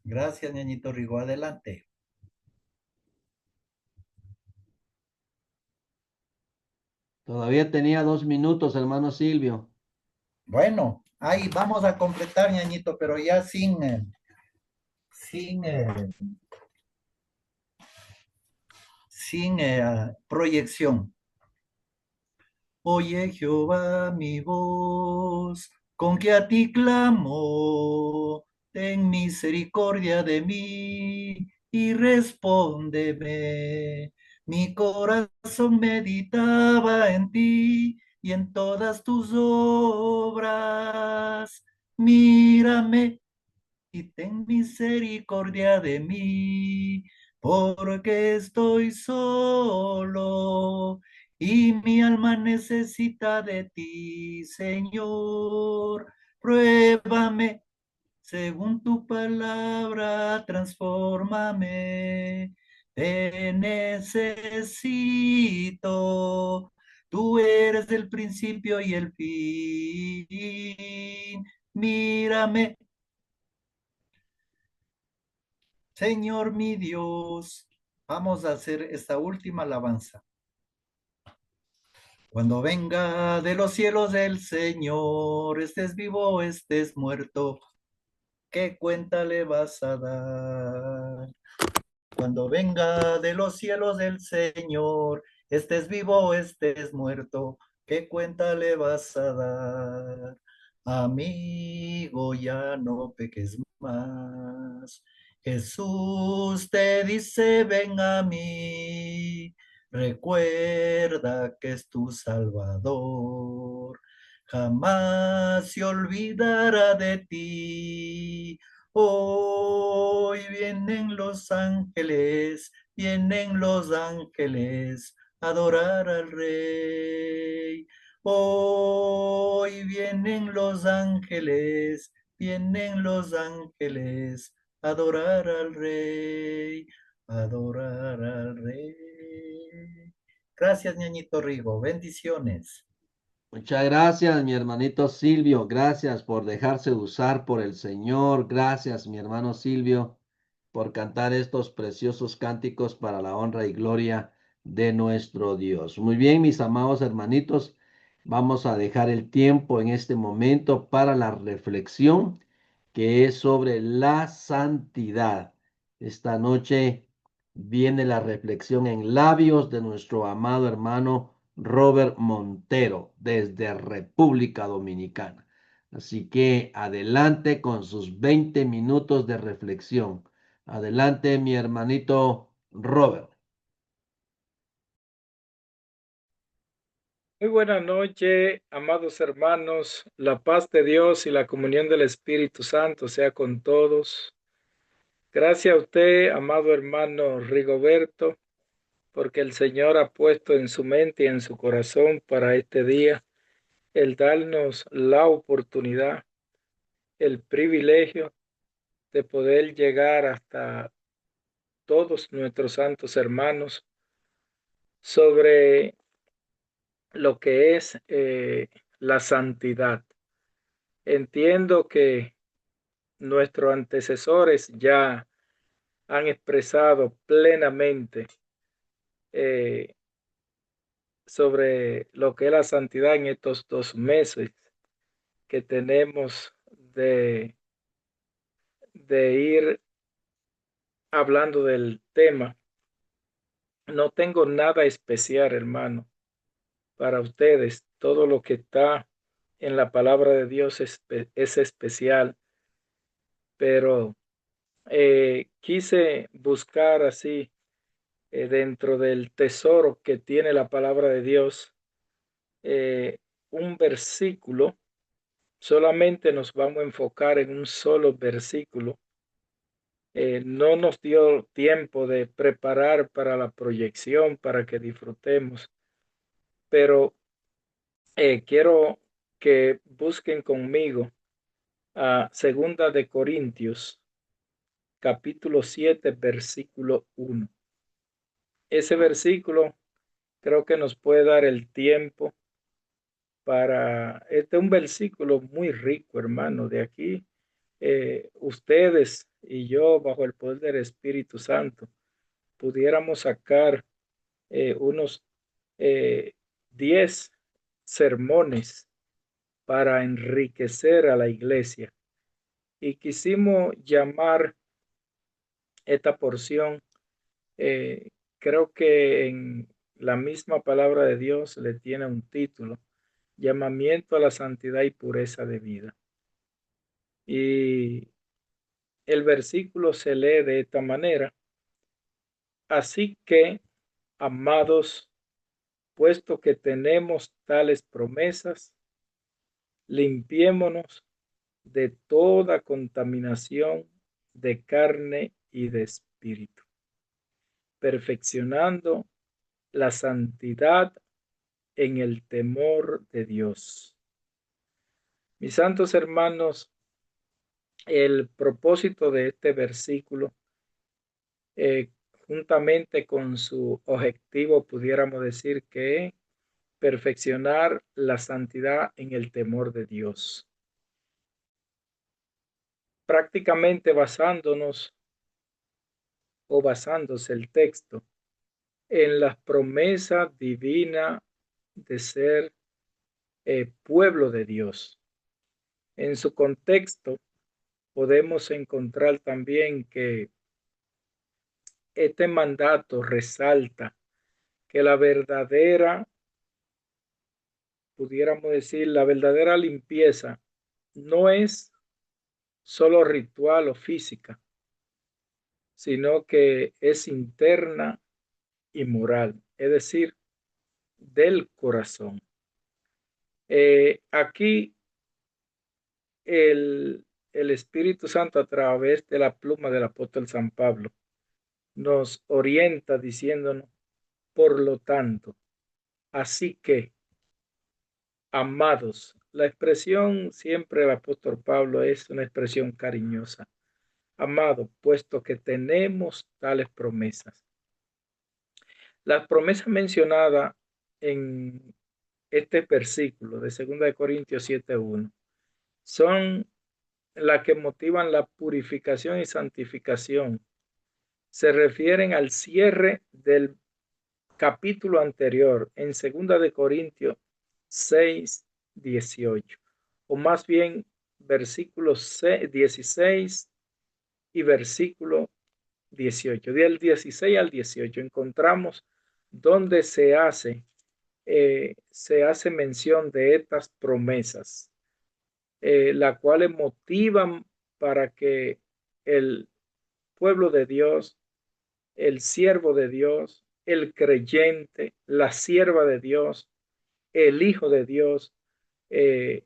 Gracias, ñañito Rigo. Adelante. Todavía tenía 2 minutos, hermano Silvio. Bueno, ahí vamos a completar, ñañito, pero ya sin proyección. Oye, Jehová, mi voz, con que a ti clamo, ten misericordia de mí y respóndeme. Mi corazón meditaba en ti y en todas tus obras. Mírame y ten misericordia de mí, porque estoy solo y mi alma necesita de ti, Señor. Pruébame según tu palabra, transfórmame. Te necesito. Tú eres el principio y el fin. Mírame, Señor mi Dios. Vamos a hacer esta última alabanza. Cuando venga de los cielos el Señor, estés vivo o estés muerto, ¿qué cuenta le vas a dar? Cuando venga de los cielos el Señor, estés vivo o estés muerto, ¿qué cuenta le vas a dar? Amigo, ya no peques más. Jesús te dice, ven a mí. Recuerda que es tu Salvador. Jamás se olvidará de ti. Hoy vienen los ángeles a adorar al Rey. Hoy vienen los ángeles a adorar al Rey, a adorar al Rey. Gracias, ñañito Rigo. Bendiciones. Muchas gracias, mi hermanito Silvio. Gracias por dejarse usar por el Señor. Gracias, mi hermano Silvio, por cantar estos preciosos cánticos para la honra y gloria de nuestro Dios. Muy bien, mis amados hermanitos, vamos a dejar el tiempo en este momento para la reflexión que es sobre la santidad. Esta noche viene la reflexión en labios de nuestro amado hermano Robert Montero desde República Dominicana. Así que adelante con sus 20 minutos de reflexión. Adelante, mi hermanito Robert. Muy buena noche, amados hermanos. La paz de Dios y la comunión del Espíritu Santo sea con todos. Gracias a usted, amado hermano Rigoberto, porque el Señor ha puesto en su mente y en su corazón para este día el darnos la oportunidad, el privilegio de poder llegar hasta todos nuestros santos hermanos sobre lo que es la santidad. Entiendo que nuestros antecesores ya han expresado plenamente eh, sobre lo que es la santidad en estos 2 meses que tenemos de ir hablando del tema. No tengo nada especial, hermano, para ustedes. Todo lo que está en la palabra de Dios es especial, pero quise buscar así dentro del tesoro que tiene la palabra de Dios, un versículo. Solamente nos vamos a enfocar en un solo versículo. No nos dio tiempo de preparar para la proyección, para que disfrutemos, pero quiero que busquen conmigo a Segunda de Corintios, capítulo 7, versículo 1. Ese versículo creo que nos puede dar el tiempo este es un versículo muy rico, hermano. De aquí, ustedes y yo, bajo el poder del Espíritu Santo, pudiéramos sacar unos 10 sermones para enriquecer a la iglesia. Y quisimos llamar esta porción, creo que en la misma palabra de Dios le tiene un título: llamamiento a la santidad y pureza de vida. Y el versículo se lee de esta manera: así que, amados, puesto que tenemos tales promesas, limpiémonos de toda contaminación de carne y de espíritu, perfeccionando la santidad en el temor de Dios. Mis santos hermanos, el propósito de este versículo, juntamente con su objetivo, pudiéramos decir que es perfeccionar la santidad en el temor de Dios. Prácticamente basándose el texto en la promesa divina de ser pueblo de Dios. En su contexto podemos encontrar también que este mandato resalta que pudiéramos decir, la verdadera limpieza no es solo ritual o física, sino que es interna y moral, es decir, del corazón. Aquí el Espíritu Santo, a través de la pluma del apóstol San Pablo, nos orienta diciéndonos: por lo tanto, así que, amados. La expresión siempre del apóstol Pablo es una expresión cariñosa. Amado, puesto que tenemos tales promesas. Las promesas mencionadas en este versículo de 2 Corintios 7:1 son las que motivan la purificación y santificación. Se refieren al cierre del capítulo anterior en 2 Corintios 6:18, o más bien versículos 16 y versículo 18. Del 16 al 18 encontramos donde se hace mención de estas promesas, las cuales motivan para que el pueblo de Dios, el siervo de Dios, el creyente, la sierva de Dios, el Hijo de Dios, eh,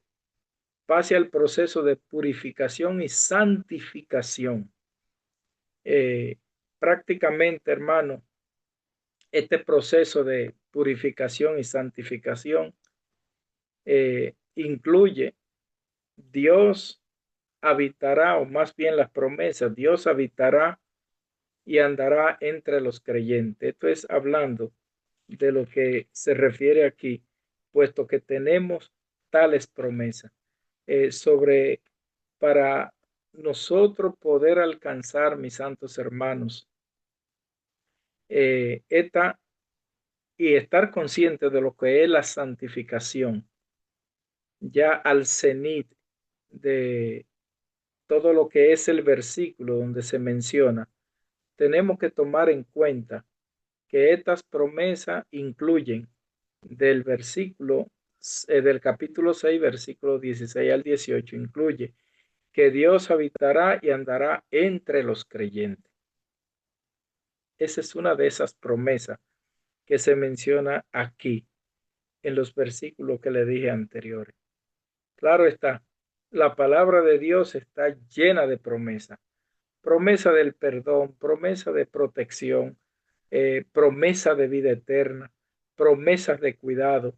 pase al proceso de purificación y santificación. Prácticamente, hermano, este proceso de purificación y santificación incluye: Dios habitará, o más bien las promesas, Dios habitará y andará entre los creyentes. Esto es hablando de lo que se refiere aquí, puesto que tenemos tales promesas para nosotros poder alcanzar, mis santos hermanos, y estar conscientes de lo que es la santificación, ya al cenit de todo lo que es el versículo donde se menciona, tenemos que tomar en cuenta que estas promesas incluyen del del capítulo 6, versículo 16 al 18, incluye que Dios habitará y andará entre los creyentes. Esa es una de esas promesas que se menciona aquí en los versículos que le dije anteriores. Claro está, la palabra de Dios está llena de promesas. Promesa del perdón, promesa de protección, promesa de vida eterna, promesas de cuidado.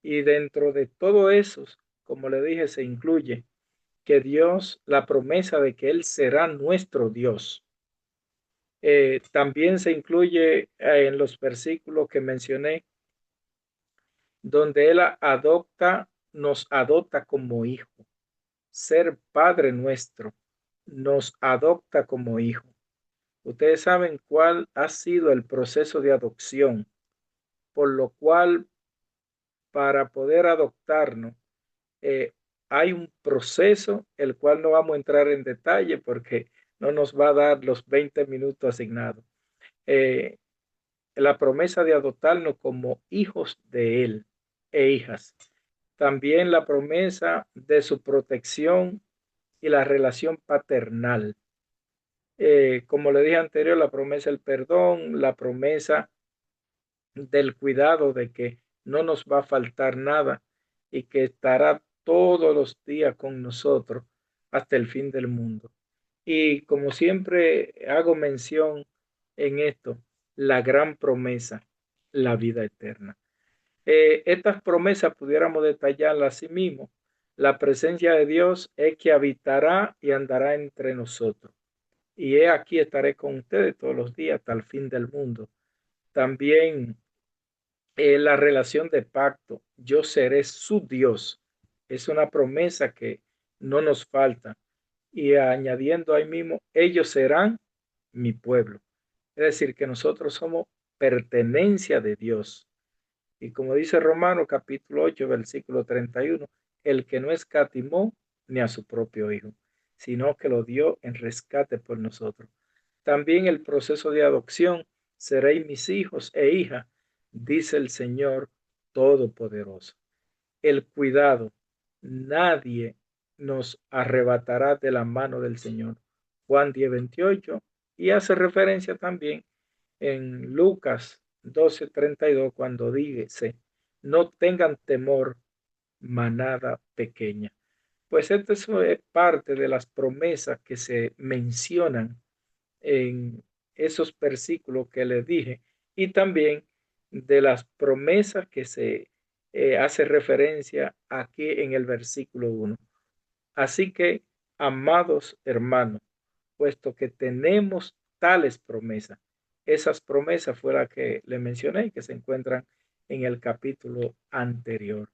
Y dentro de todo eso, como le dije, se incluye que Dios, la promesa de que Él será nuestro Dios. También se incluye en los versículos que mencioné, donde Él nos adopta como hijo, ser Padre nuestro. nos adopta como hijo. Ustedes saben cuál ha sido el proceso de adopción, por lo cual para poder adoptarnos eh, hay un proceso, el cual no vamos a entrar en detalle porque no nos va a dar los 20 minutos asignados. Eh, la promesa de adoptarnos como hijos de Él e hijas. También la promesa de su protección y la relación paternal. Como le dije anterior, la promesa del perdón, la promesa del cuidado de que no nos va a faltar nada y que estará todos los días con nosotros hasta el fin del mundo. Y como siempre hago mención en esto, la gran promesa, la vida eterna. Estas promesas pudiéramos detallarlas así mismo. La presencia de Dios es que habitará y andará entre nosotros. Y he aquí estaré con ustedes todos los días hasta el fin del mundo. También la relación de pacto, yo seré su Dios, es una promesa que no nos falta. Y añadiendo ahí mismo, ellos serán mi pueblo. Es decir, que nosotros somos pertenencia de Dios. Y como dice Romanos capítulo 8, versículo 31, el que no escatimó ni a su propio Hijo, sino que lo dio en rescate por nosotros. También el proceso de adopción, seréis mis hijos e hijas, dice el Señor Todopoderoso. El cuidado, nadie nos arrebatará de la mano del Señor. Juan 10:28, y hace referencia también en Lucas 12:32 cuando dice, no tengan temor, manada pequeña. Pues esto es parte de las promesas que se mencionan en esos versículos que les dije y también de las promesas que se hace referencia aquí en el versículo 1. Así que, amados hermanos, puesto que tenemos tales promesas, esas promesas fueron las que le mencioné que se encuentran en el capítulo anterior.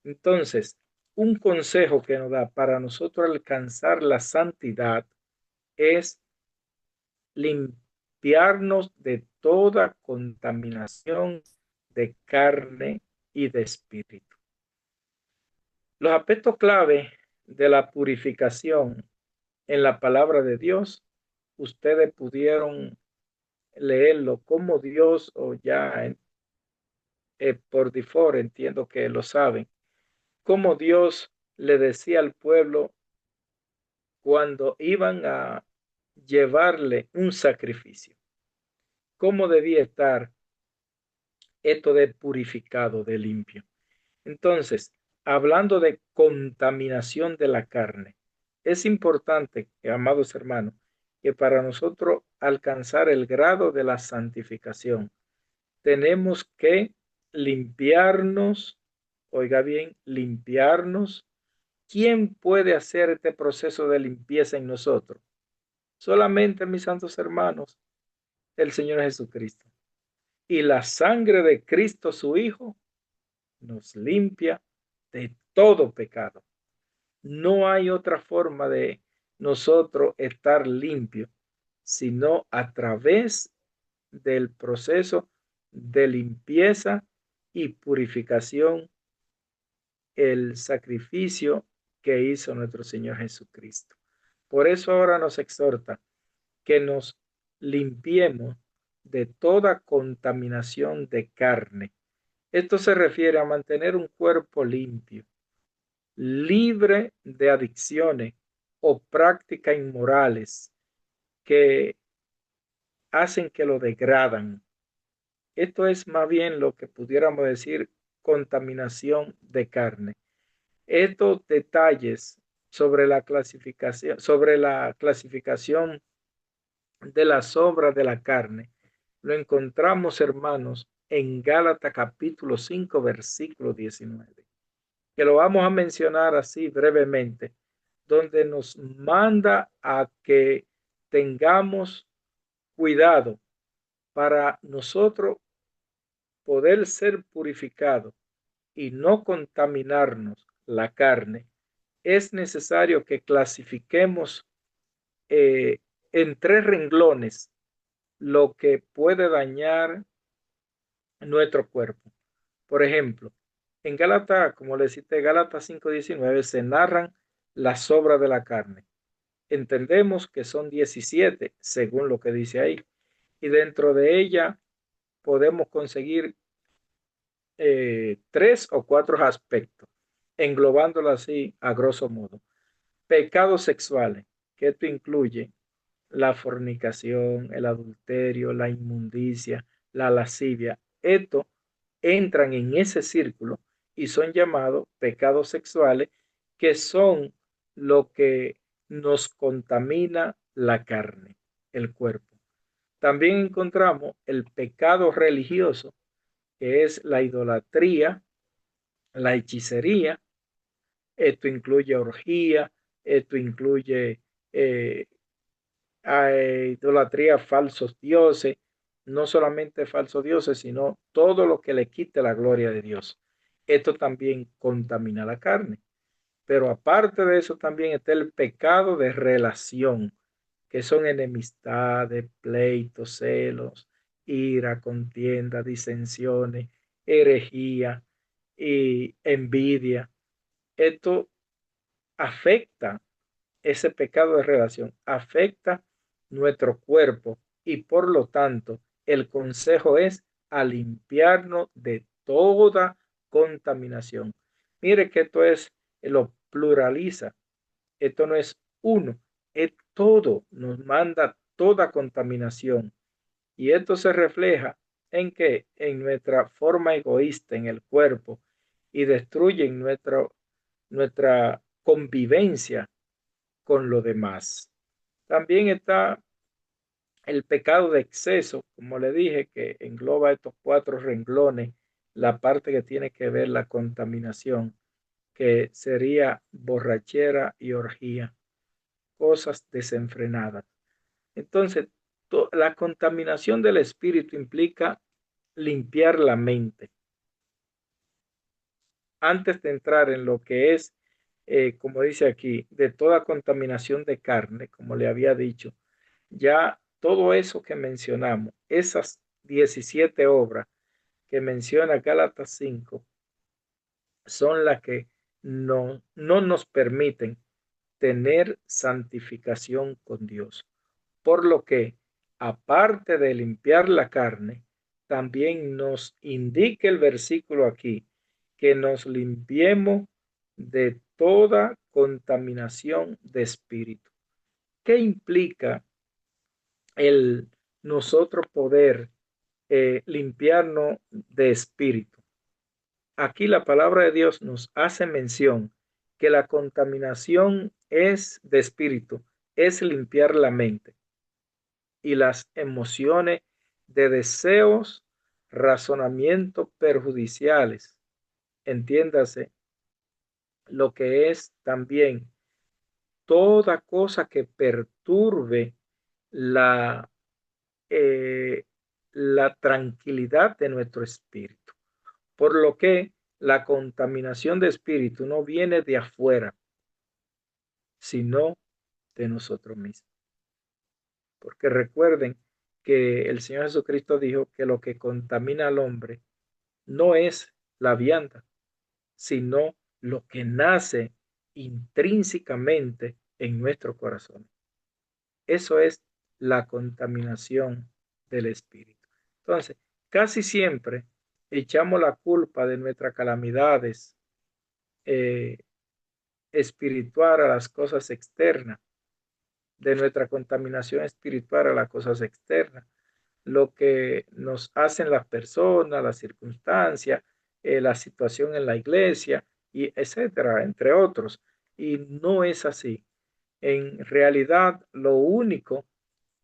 Entonces, un consejo que nos da para nosotros alcanzar la santidad es limpiarnos de toda contaminación de carne y de espíritu. Los aspectos clave de la purificación en la palabra de Dios, ustedes pudieron leerlo como Dios o ya por default entiendo que lo saben, como Dios le decía al pueblo cuando iban a llevarle un sacrificio, cómo debía estar esto de purificado, de limpio. Entonces, hablando de contaminación de la carne, es importante, amados hermanos, que para nosotros alcanzar el grado de la santificación, tenemos que limpiarnos, oiga bien, limpiarnos. ¿Quién puede hacer este proceso de limpieza en nosotros? Solamente, mis santos hermanos, el Señor Jesucristo. Y la sangre de Cristo, su Hijo, nos limpia de todo pecado. No hay otra forma de nosotros estar limpios, sino a través del proceso de limpieza y purificación, el sacrificio que hizo nuestro Señor Jesucristo. Por eso ahora nos exhorta que nos limpiemos de toda contaminación de carne. Esto se refiere a mantener un cuerpo limpio, libre de adicciones o prácticas inmorales que hacen que lo degradan. Esto es más bien lo que pudiéramos decir contaminación de carne. Estos detalles sobre la clasificación de las obras de la carne, lo encontramos, hermanos, en Gálatas capítulo 5, versículo 19, que lo vamos a mencionar así brevemente, donde nos manda a que tengamos cuidado para nosotros poder ser purificados y no contaminarnos la carne. Es necesario que clasifiquemos en 3 renglones lo que puede dañar nuestro cuerpo. Por ejemplo, en Gálatas, como le cité, Gálatas 5:19, se narran las obras de la carne. Entendemos que son 17, según lo que dice ahí. Y dentro de ella podemos conseguir 3 o 4 aspectos, englobándolo así a grosso modo. Pecados sexuales, que esto incluye la fornicación, el adulterio, la inmundicia, la lascivia. Esto entran en ese círculo y son llamados pecados sexuales, que son lo que nos contamina la carne, el cuerpo. También encontramos el pecado religioso, que es la idolatría, la hechicería. Esto incluye orgía, esto incluye eh, idolatría, falsos dioses, no solamente falsos dioses, sino todo lo que le quite la gloria de Dios. Esto también contamina la carne. Pero aparte de eso también está el pecado de relación, que son enemistades, pleitos, celos, ira, contienda, disensiones, herejía y envidia. Esto afecta, ese pecado de relación afecta nuestro cuerpo, y por lo tanto el consejo es a limpiarnos de toda contaminación. Mire que esto es, lo pluraliza, esto no es uno, es todo, nos manda toda contaminación. Y esto se refleja en que en nuestra forma egoísta en el cuerpo, y destruye nuestra convivencia con lo demás. También está el pecado de exceso, como le dije, que engloba estos 4 renglones, la parte que tiene que ver la contaminación, que sería borrachera y orgía, cosas desenfrenadas. Entonces, la contaminación del espíritu implica limpiar la mente. Antes de entrar en lo que es, como dice aquí, de toda contaminación de carne, como le había dicho, ya todo eso que mencionamos, esas 17 obras que menciona Gálatas 5, son las que no nos permiten tener santificación con Dios. Por lo que, aparte de limpiar la carne, también nos indica el versículo aquí que nos limpiemos de toda contaminación de espíritu. ¿Qué implica el nosotros poder limpiarnos de espíritu? Aquí la palabra de Dios nos hace mención que la contaminación es de espíritu, es limpiar la mente y las emociones de deseos, razonamientos perjudiciales. Entiéndase lo que es también toda cosa que perturbe la, eh, la tranquilidad de nuestro espíritu. Por lo que la contaminación de espíritu no viene de afuera, sino de nosotros mismos. Porque recuerden que el Señor Jesucristo dijo que lo que contamina al hombre no es la vianda, sino lo que nace intrínsecamente en nuestro corazón. Eso es la contaminación del espíritu. Entonces, casi siempre echamos la culpa de nuestras calamidades eh, espiritual a las cosas externas, de nuestra contaminación espiritual a las cosas externas, lo que nos hacen las personas, las circunstancias, la situación en la iglesia, y etcétera, entre otros. Y no es así. En realidad, lo único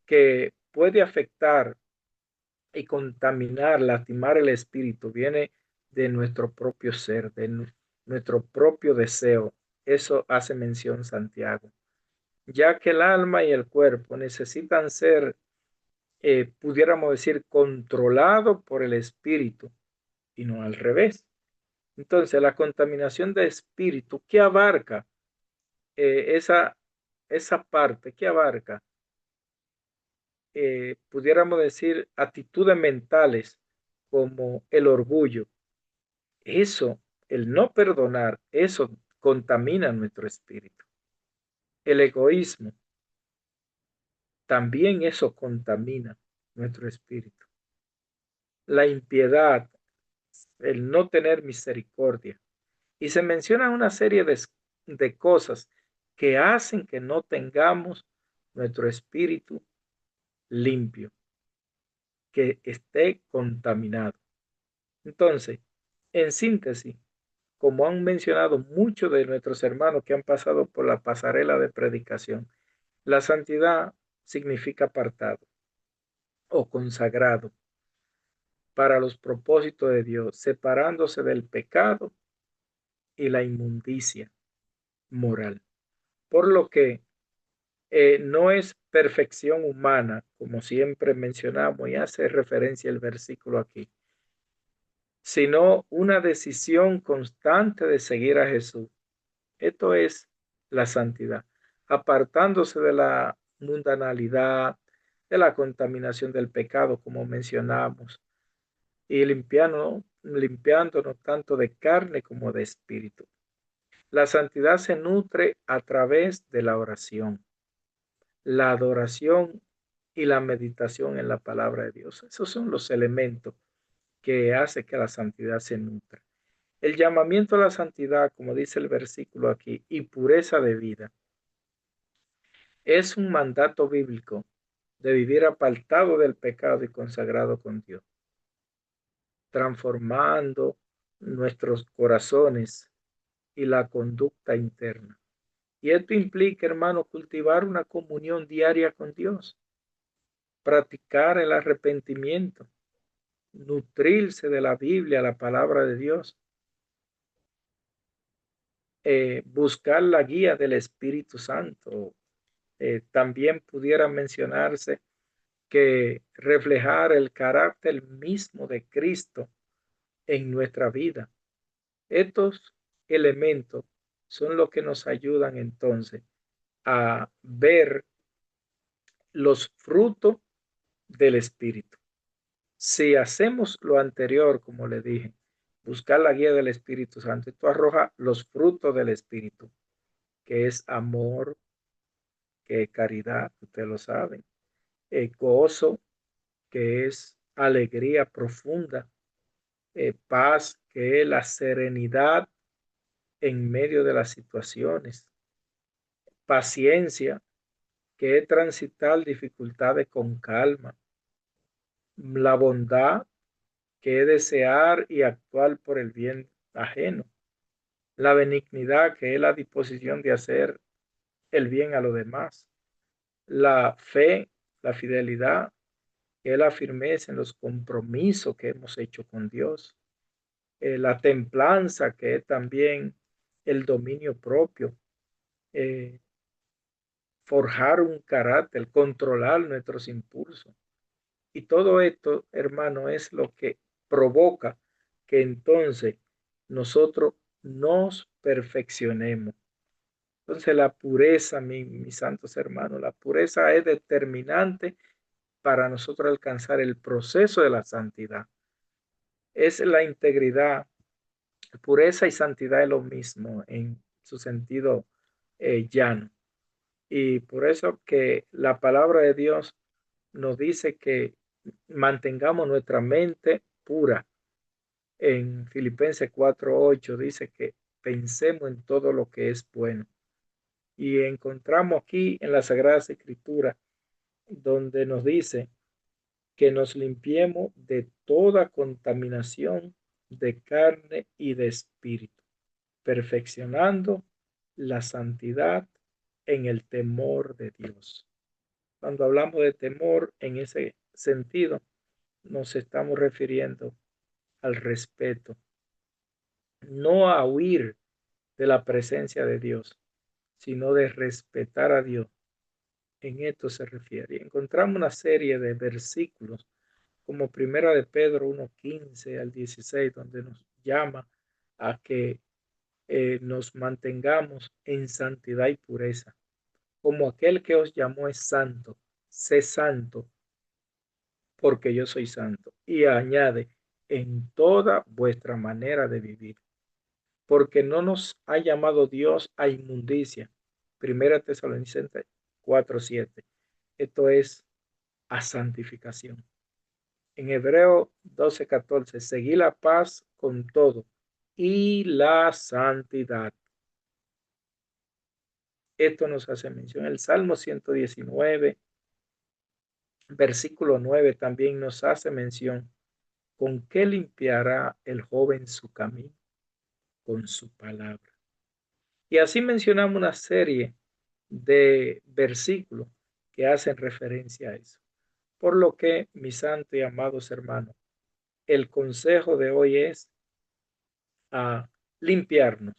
que puede afectar y contaminar, lastimar el espíritu, viene de nuestro propio ser, de nuestro propio deseo. Eso hace mención Santiago, ya que el alma y el cuerpo necesitan ser, pudiéramos decir, controlado por el espíritu y no al revés. Entonces, la contaminación de espíritu, ¿qué abarca esa? esa parte que abarca, pudiéramos decir, actitudes mentales como el orgullo. Eso, el no perdonar, eso contamina nuestro espíritu. El egoísmo, también eso contamina nuestro espíritu. La impiedad, el no tener misericordia. Y se menciona una serie de cosas que hacen que no tengamos nuestro espíritu limpio, que esté contaminado. Entonces, en síntesis, como han mencionado muchos de nuestros hermanos que han pasado por la pasarela de predicación, la santidad significa apartado o consagrado para los propósitos de Dios, separándose del pecado y la inmundicia moral. Por lo que no es perfección humana, como siempre mencionamos y hace referencia el versículo aquí, sino una decisión constante de seguir a Jesús. Esto es la santidad, apartándose de la mundanalidad, de la contaminación del pecado, como mencionamos, y limpiándonos tanto de carne como de espíritu. La santidad se nutre a través de la oración, la adoración y la meditación en la palabra de Dios. Esos son los elementos que hace que la santidad se nutra. El llamamiento a la santidad, como dice el versículo aquí, y pureza de vida, es un mandato bíblico de vivir apartado del pecado y consagrado con Dios, transformando nuestros corazones y la conducta interna. Y esto implica, hermano, cultivar una comunión diaria con Dios, practicar el arrepentimiento, nutrirse de la Biblia, la palabra de Dios, buscar la guía del Espíritu Santo. También pudiera mencionarse que reflejar el carácter mismo de Cristo en nuestra vida. Estos elementos son los que nos ayudan entonces a ver los frutos del Espíritu. Si hacemos lo anterior, como le dije, buscar la guía del Espíritu Santo, esto arroja los frutos del Espíritu, que es amor, que es caridad, ustedes lo saben, gozo, que es alegría profunda, paz, que es la serenidad en medio de las situaciones, paciencia, que es transitar dificultades con calma, la bondad, que es desear y actuar por el bien ajeno, la benignidad, que es la disposición de hacer el bien a los demás, la fe, la fidelidad, que es la firmeza en los compromisos que hemos hecho con Dios, la templanza, que es también el dominio propio, eh, forjar un carácter, controlar nuestros impulsos. Y todo esto, hermano, es lo que provoca que entonces nosotros nos perfeccionemos. Entonces la pureza, mis santos hermanos, la pureza es determinante para nosotros alcanzar el proceso de la santidad. Es la integridad. Pureza y santidad es lo mismo en su sentido llano. Y por eso que la palabra de Dios nos dice que mantengamos nuestra mente pura. En Filipenses 4:8 dice que pensemos en todo lo que es bueno. Y encontramos aquí en la Sagrada Escritura donde nos dice que nos limpiemos de toda contaminación de carne y de espíritu, perfeccionando la santidad en el temor de Dios. Cuando hablamos de temor en ese sentido, nos estamos refiriendo al respeto, no a huir de la presencia de Dios, sino de respetar a Dios. En esto se refiere. Y encontramos una serie de versículos, como Primera de Pedro 1:15 al 16, donde nos llama a que nos mantengamos en santidad y pureza. como aquel que os llamó es santo, sé santo, porque yo soy santo. Y añade, en toda vuestra manera de vivir, porque no nos ha llamado Dios a inmundicia. Primera Tesalonicenses 4:7. Esto es a santificación. En Hebreo 12:14, seguí la paz con todo y la santidad. Esto nos hace mención. El Salmo 119, versículo 9, también nos hace mención. ¿Con qué limpiará el joven su camino? Con su palabra. Y así mencionamos una serie de versículos que hacen referencia a eso. Por lo que, mis santos y amados hermanos, el consejo de hoy es a limpiarnos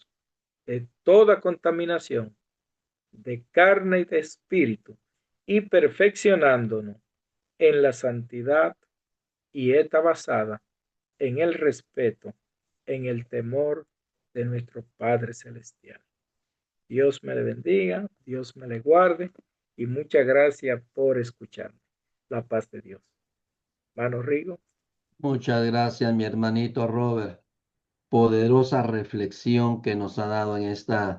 de toda contaminación de carne y de espíritu y perfeccionándonos en la santidad y esta basada en el respeto, en el temor de nuestro Padre Celestial. Dios me le bendiga, Dios me le guarde y muchas gracias por escucharme. La paz de Dios. Mano Rigo. Muchas gracias, mi hermanito Robert. Poderosa reflexión que nos ha dado en esta